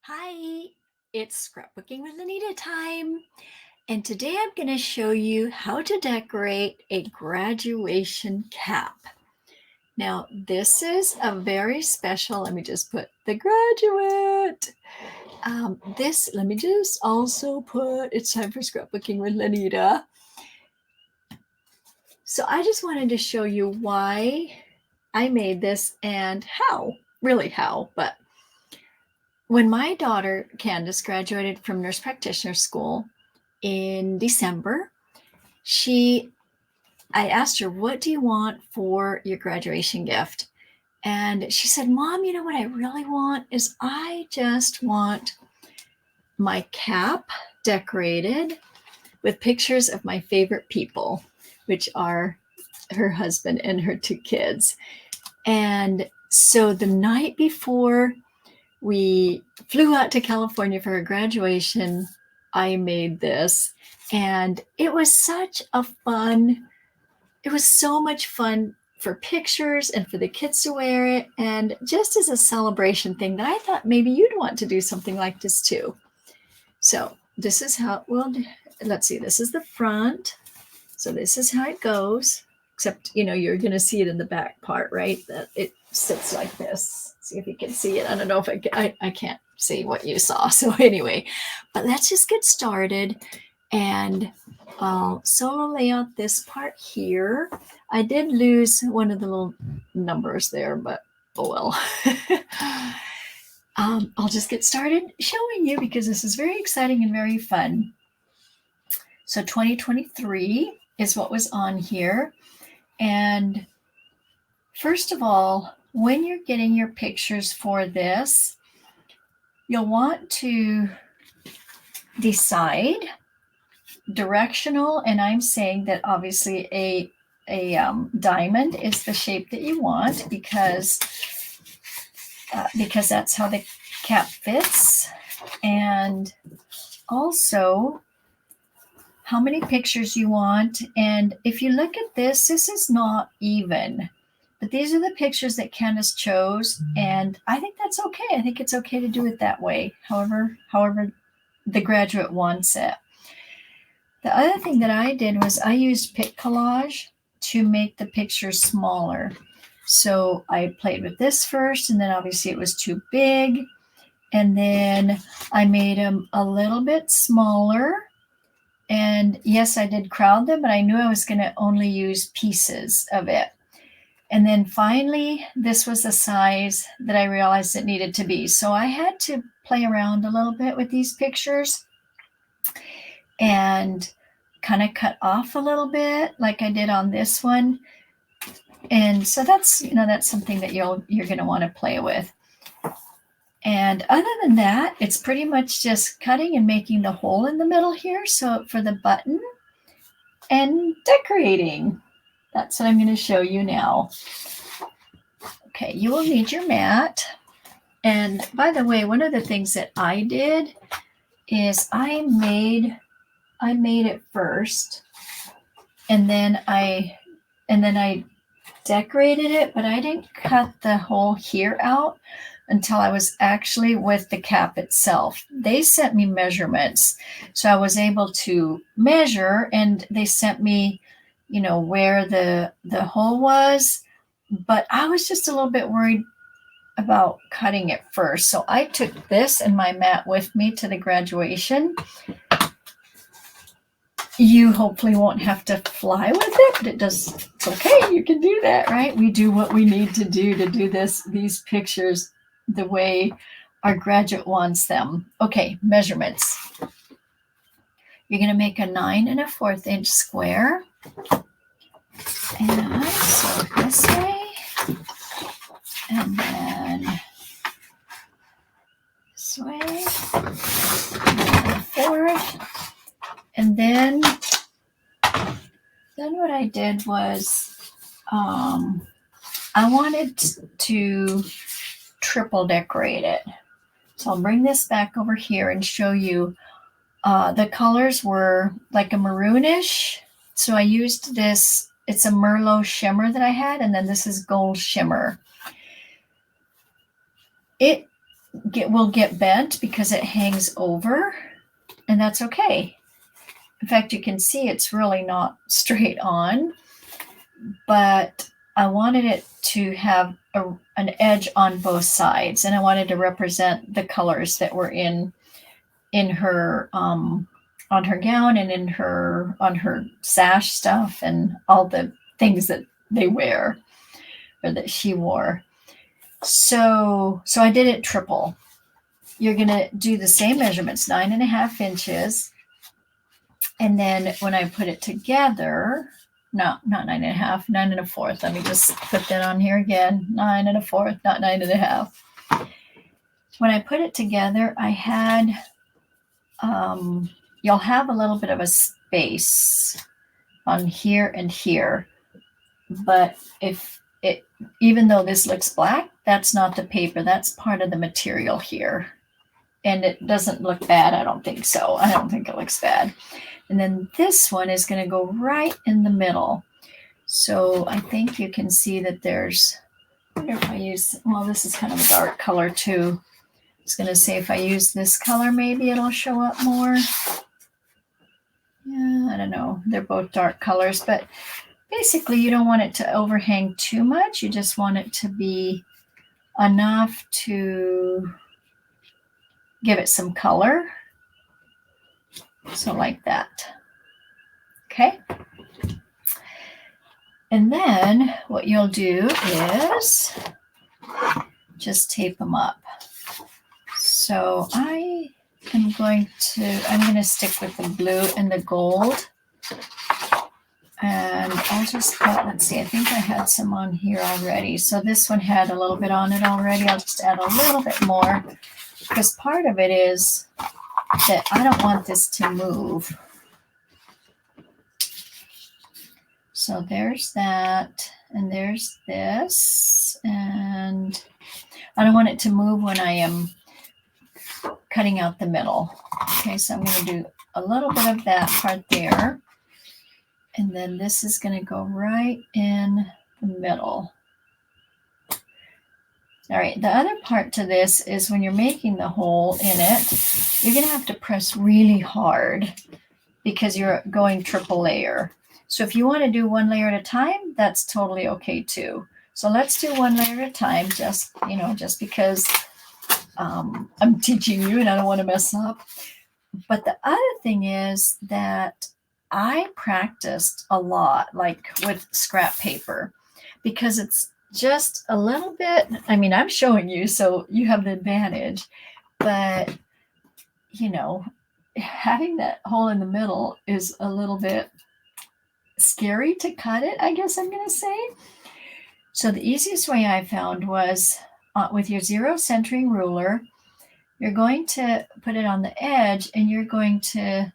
Hi, it's scrapbooking with Anita time. And today I'm going to show you how to decorate a graduation cap. Now, this is a very special, let me just put the graduate. Let me just also put, it's time for scrapbooking with Lanita. So I just wanted to show you why I made this and really how, but when my daughter Kandice graduated from nurse practitioner school in December, I asked her, what do you want for your graduation gift? And she said, Mom, you know what I really want is I just want my cap decorated with pictures of my favorite people, which are her husband and her two kids. And so the night before we flew out to California for her graduation, I made this, and it was so much fun for pictures and for the kids to wear it, and just as a celebration thing that I thought maybe you'd want to do something like this too. So this is how, well, let's see, this is the front. So this is how it goes, except, you're going to see it in the back part, right? That it sits like this. See if you can see it. I don't know if I can't see what you saw. So anyway, but let's just get started. And I'll solo lay out this part here. I did lose one of the little numbers there, but oh well. I'll just get started showing you because this is very exciting and very fun. So 2023 is what was on here. And first of all, when you're getting your pictures for this, you'll want to decide directional, and I'm saying that obviously a diamond is the shape that you want because that's how the cap fits, and also how many pictures you want. And if you look at this is not even, but these are the pictures that Kandice chose, and I think that's okay. I think it's okay to do it that way, however the graduate wants it. The other thing that I did was I used Pic Collage to make the pictures smaller. So I played with this first, and then obviously it was too big. And then I made them a little bit smaller. And yes, I did crowd them, but I knew I was going to only use pieces of it. And then finally, this was the size that I realized it needed to be. So I had to play around a little bit with these pictures and kind of cut off a little bit like I did on this one. And so that's something that you're going to want to play with. And other than that, it's pretty much just cutting and making the hole in the middle here. So for the button and decorating, that's what I'm going to show you now. Okay, you will need your mat. And by the way, one of the things that I did is I made it first, and then I decorated it, but I didn't cut the hole here out until I was actually with the cap itself. They sent me measurements, so I was able to measure, and they sent me, where the hole was, but I was just a little bit worried about cutting it first. So I took this and my mat with me to the graduation. You hopefully won't have to fly with it, but it's okay. You can do that, right? We do what we need to do these pictures the way our graduate wants them. Okay, measurements. You're going to make a 9 1/4 inch square. And so this way, and then this way, and forth. And then what I did was I wanted to triple decorate it. So I'll bring this back over here and show you. The colors were like a maroonish. So I used this, it's a Merlot shimmer that I had, and then this is gold shimmer. will get bent because it hangs over, and that's okay. In fact, you can see it's really not straight on, but I wanted it to have an edge on both sides, and I wanted to represent the colors that were in her on her gown and on her sash stuff and all the things that they wear or that she wore. So I did it triple. You're gonna do the same measurements, 9.5 inches. And then when I put it together, no, not 9.5, 9.25. Let me just put that on here again. 9.25, not 9.5. When I put it together, I had, you'll have a little bit of a space on here and here. But even though this looks black, that's not the paper. That's part of the material here. And it doesn't look bad. I don't think so. I don't think it looks bad. And then this one is going to go right in the middle. So I think you can see that there's, I wonder if I use, well, this is kind of a dark color too. I was going to say if I use this color, maybe it'll show up more. Yeah, I don't know. They're both dark colors, but basically you don't want it to overhang too much. You just want it to be enough to give it some color. So like that. Okay. And then what you'll do is just tape them up. So I'm going to stick with the blue and the gold. And I'll just put, let's see, I think I had some on here already. So this one had a little bit on it already. I'll just add a little bit more because part of it is that I don't want this to move. So there's that, and there's this, and I don't want it to move when I am cutting out the middle. Okay, so I'm going to do a little bit of that part there. And then this is going to go right in the middle. All right, the other part to this is when you're making the hole in it, you're going to have to press really hard because you're going triple layer. So if you want to do one layer at a time, that's totally okay too. So let's do one layer at a time, just because I'm teaching you and I don't want to mess up. But the other thing is that I practiced a lot, like with scrap paper, because it's just a little bit, I mean, I'm showing you, so you have the advantage, but having that hole in the middle is a little bit scary to cut it, I guess I'm going to say. So the easiest way I found was with your zero centering ruler, you're going to put it on the edge and you're going to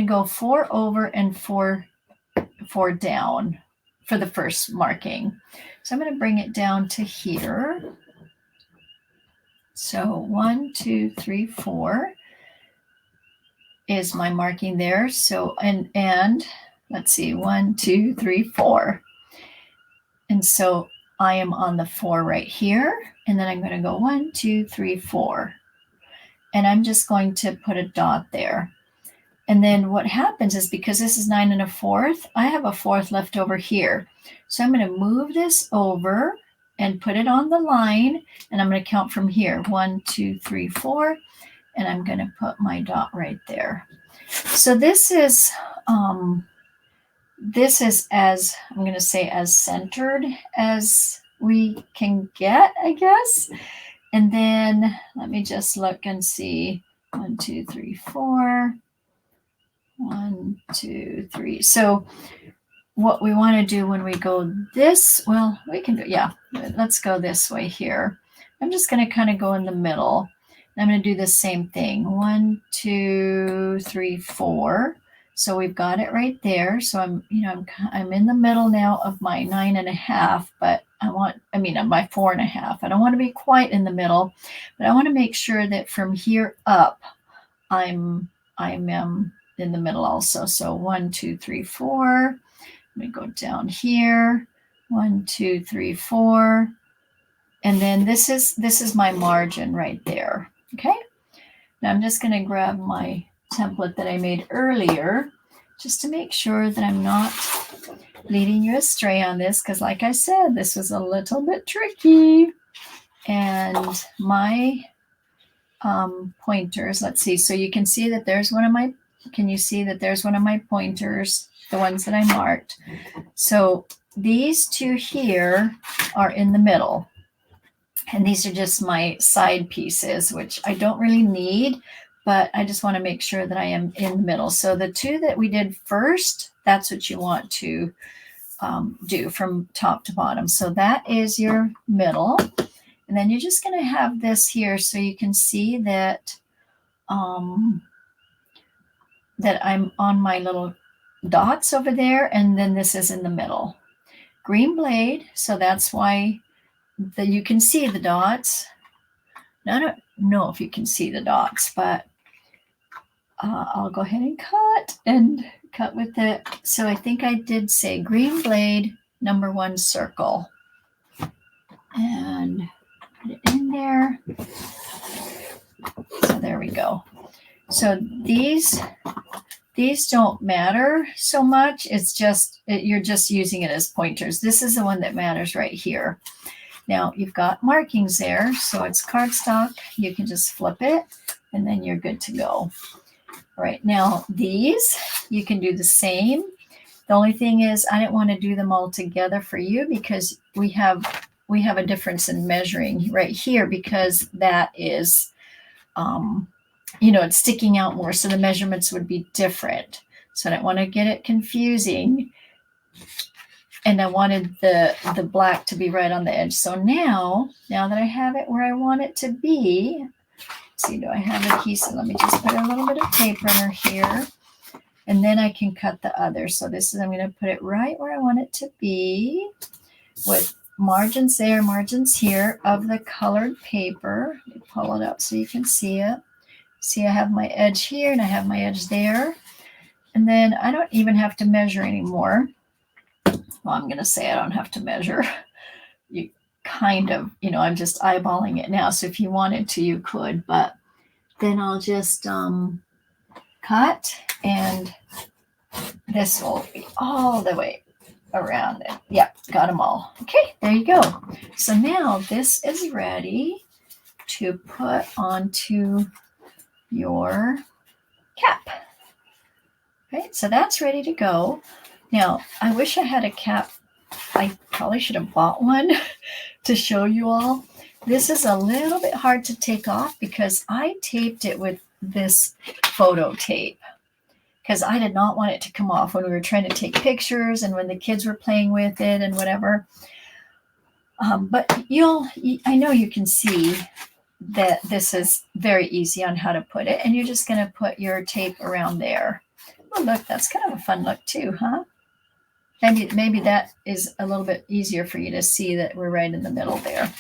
go 4 over and 4 down for the first marking. So I'm going to bring it down to here. So 1, 2, 3, 4 is my marking there. So, and let's see, 1, 2, 3, 4. And so I am on the 4 right here. And then I'm going to go 1, 2, 3, 4. And I'm just going to put a dot there. And then what happens is because this is 9 1/4, I have a 4th left over here. So I'm going to move this over and put it on the line. And I'm going to count from here. 1, 2, 3, 4. And I'm going to put my dot right there. So this is as, I'm going to say, as centered as we can get, I guess. And then let me just look and see. 1, 2, 3, 4. 1, 2, 3. So what we want to do when we go this, well, we can go, yeah, let's go this way here. I'm just going to kind of go in the middle. I'm going to do the same thing. 1, 2, 3, 4. So we've got it right there. So I'm in the middle now of my 9.5, but my 4.5. I don't want to be quite in the middle, but I want to make sure that from here up, I'm in the middle also. So 1, 2, 3, 4. Let me go down here. 1, 2, 3, 4. And then this is my margin right there. Okay. Now I'm just going to grab my template that I made earlier just to make sure that I'm not leading you astray on this, because like I said, this was a little bit tricky. And my pointers, let's see, so you can see that there's one of my, can you see that there's one of my pointers, the ones that I marked? So these two here are in the middle. And these are just my side pieces, which I don't really need, but I just want to make sure that I am in the middle. So the two that we did first, that's what you want to do from top to bottom. So that is your middle. And then you're just going to have this here so you can see that that I'm on my little dots over there, and then this is in the middle. Green blade, so that's why you can see the dots. Now, I don't know if you can see the dots, but I'll go ahead and cut with it. So I think I did say green blade, number 1 circle. And put it in there. So there we go. So these don't matter so much. It's just, you're just using it as pointers. This is the one that matters right here. Now you've got markings there, so it's cardstock. You can just flip it and then you're good to go. All right, now these, you can do the same. The only thing is I didn't want to do them all together for you because we have a difference in measuring right here, because that is, it's sticking out more. So the measurements would be different. So I don't want to get it confusing. And I wanted the black to be right on the edge. So now that I have it where I want it to be, let's see, do I have adhesive? Let me just put a little bit of tape runner here. And then I can cut the other. So this is, I'm going to put it right where I want it to be with margins there, margins here of the colored paper. Let me pull it up so you can see it. See, I have my edge here and I have my edge there. And then I don't even have to measure anymore. Well, I'm going to say I don't have to measure. You kind of, I'm just eyeballing it now. So if you wanted to, you could, but then I'll just cut, and this will be all the way around it. Yep, got them all. Okay, there you go. So now this is ready to put onto your cap. Okay, so that's ready to go. Now, I wish I had a cap. I probably should have bought one to show you all. This is a little bit hard to take off because I taped it with this photo tape because I did not want it to come off when we were trying to take pictures and when the kids were playing with it and whatever. But I know you can see that this is very easy on how to put it, and you're just going to put your tape around there. Oh, look, that's kind of a fun look too, huh? Maybe that is a little bit easier for you to see that we're right in the middle there.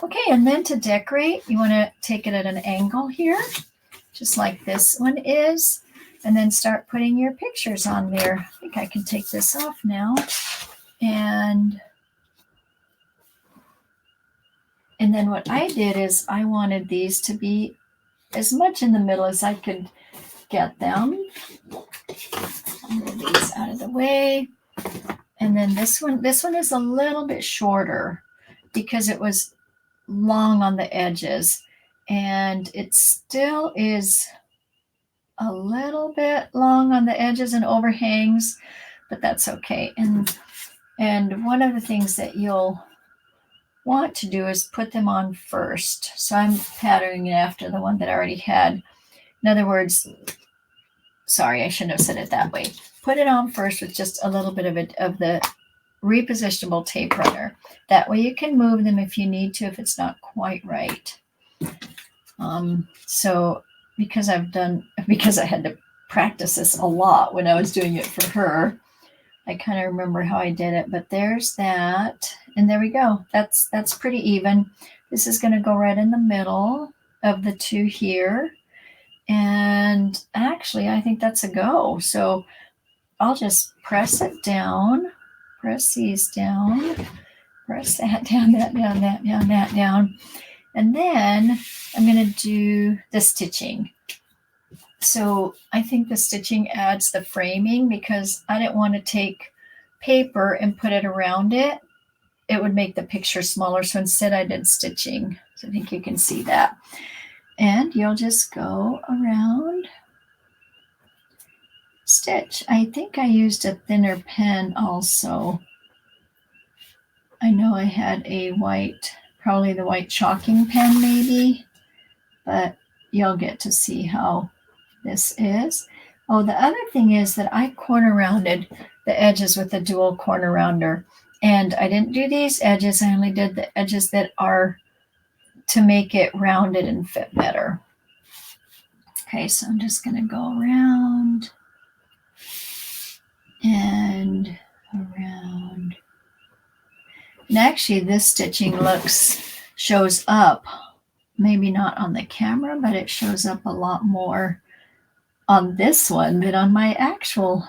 Okay, and then to decorate, you want to take it at an angle here, just like this one is, and then start putting your pictures on there. I think I can take this off now. And then what I did is I wanted these to be as much in the middle as I could get them. Move these out of the way. And then this one is a little bit shorter because it was long on the edges, and it still is a little bit long on the edges and overhangs, but that's okay. And one of the things that you'll want to do is put them on first. So I'm patterning it after the one that I already had. In other words, sorry, I shouldn't have said it that way. Put it on first with just a little bit of the repositionable tape runner. That way you can move them if you need to, if it's not quite right. So because I had to practice this a lot when I was doing it for her, I kind of remember how I did it, but there's that. And there we go. That's pretty even. This is going to go right in the middle of the two here. And actually, I think that's a go. So I'll just press it down, press these down, press that down, that down, that down, that down. And then I'm going to do the stitching. So I think the stitching adds the framing because I didn't want to take paper and put it around it. It would make the picture smaller. So instead I did stitching. So I think you can see that. And you'll just go around, stitch. I think I used a thinner pen also. I know I had a white, probably the white chalking pen maybe, but you'll get to see how this is. Oh, the other thing is that I corner rounded the edges with a dual corner rounder. And I didn't do these edges. I only did the edges that are to make it rounded and fit better. Okay, so I'm just going to go around and around. And actually this stitching shows up, maybe not on the camera, but it shows up a lot more on this one than on my actual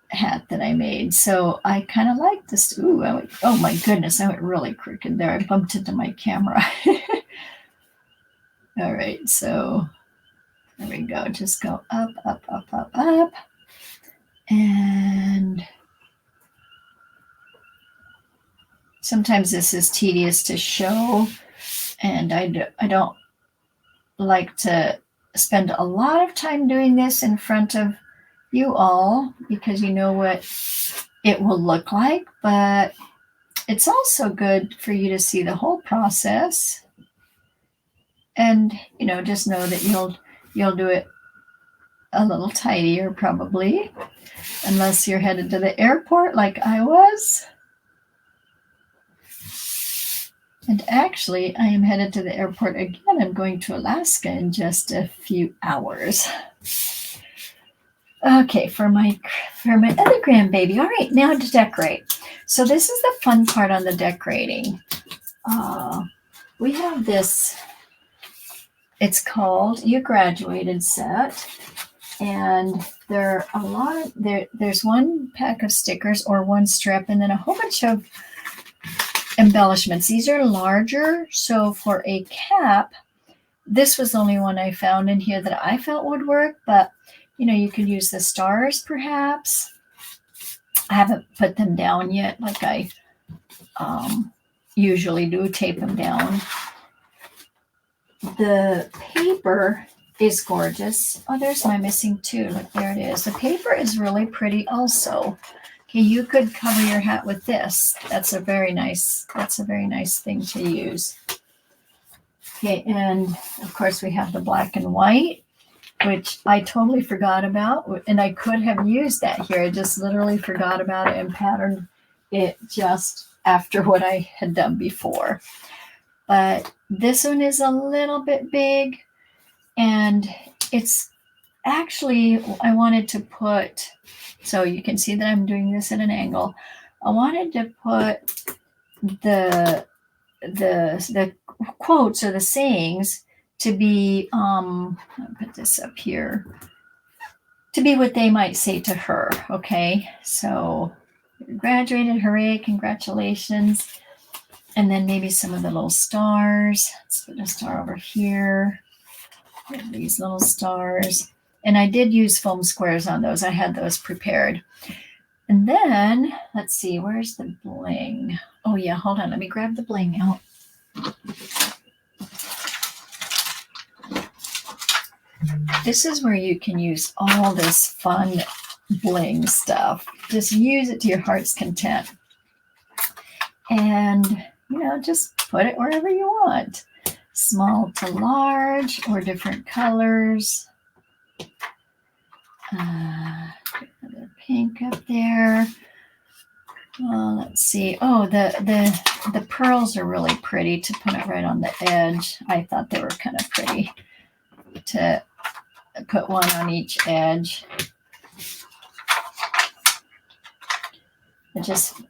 hat that I made. So I kind of like this. Ooh, oh my goodness, I went really crooked there. I bumped into my camera. All right, so there we go. Just go up, up, up, up, up. And sometimes this is tedious to show, and I don't like to spend a lot of time doing this in front of you all because you know what it will look like, but it's also good for you to see the whole process. And just know that you'll do it a little tidier probably, unless you're headed to the airport like I was. And actually, I am headed to the airport again. I'm going to Alaska in just a few hours. Okay, for my other grandbaby. All right, now to decorate. So this is the fun part on the decorating. We have this. It's called You Graduated set, and there are a lot of there's one pack of stickers or one strip, and then a whole bunch of embellishments. These are larger, so for a cap, this was the only one I found in here that I felt would work, but you could use the stars perhaps. I haven't put them down yet like I usually do, tape them down. The paper is gorgeous. Oh, there's my missing two. Look, there it is. The paper is really pretty also. Okay, you could cover your hat with this. That's a very nice thing to use. Okay, and of course we have the black and white, which I totally forgot about, and I could have used that here. I just literally forgot about it and patterned it just after what I had done before. But this one is a little bit big, and it's actually, I wanted to put, so you can see that I'm doing this at an angle. I wanted to put the quotes or the sayings to be, I'll put this up here, to be what they might say to her. Okay, so graduated, hooray, congratulations. And then maybe some of the little stars. Let's put a star over here. These little stars. And I did use foam squares on those. I had those prepared. And then, let's see, where's the bling? Oh yeah, hold on. Let me grab the bling out. This is where you can use all this fun bling stuff. Just use it to your heart's content. And, just put it wherever you want. Small to large or different colors. Another pink up there. Well, let's see. Oh, the pearls are really pretty to put it right on the edge. I thought they were kind of pretty to put one on each edge.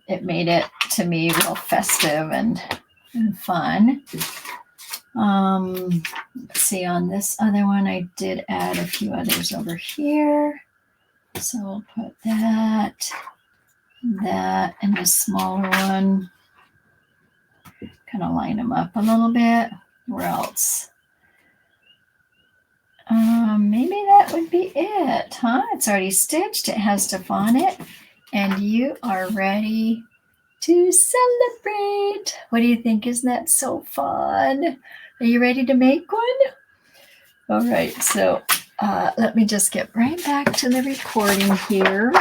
It made it to me real festive and fun. Let's see, on this other one, I did add a few others over here. So we'll put that. that and the smaller one. Kind of line them up a little bit. Where else? Maybe that would be it, huh? It's already stitched. It has stuff on it. And you are ready to celebrate. What do you think? Isn't that so fun? Are you ready to make one? All right, so let me just get right back to the recording here.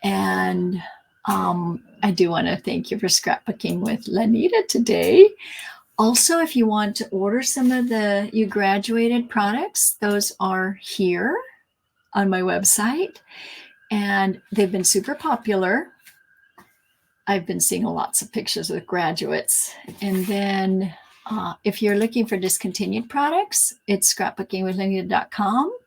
And I do want to thank you for scrapbooking with Lanita today. Also, if you want to order some of the You Graduated products, those are here on my website. And they've been super popular. I've been seeing lots of pictures with graduates. And then if you're looking for discontinued products, it's scrapbookingwithlanita.com.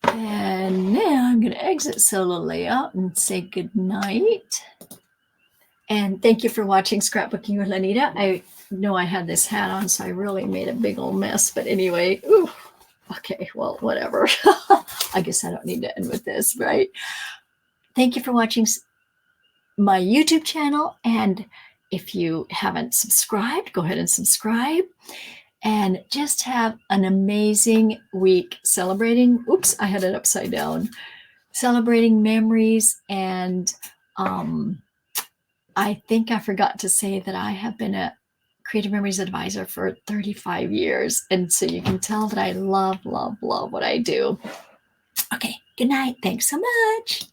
And now I'm going to exit solo layout and say good night. And thank you for watching Scrapbooking with Lanita. I know I had this hat on, so I really made a big old mess. But anyway, okay, well, whatever. I guess I don't need to end with this, right? Thank you for watching my YouTube channel. And if you haven't subscribed, go ahead and subscribe. And just have an amazing week celebrating. Oops, I had it upside down. Celebrating memories. And I think I forgot to say that I have been a Creative Memories advisor for 35 years. And so you can tell that I love, love, love what I do. Okay, good night. Thanks so much.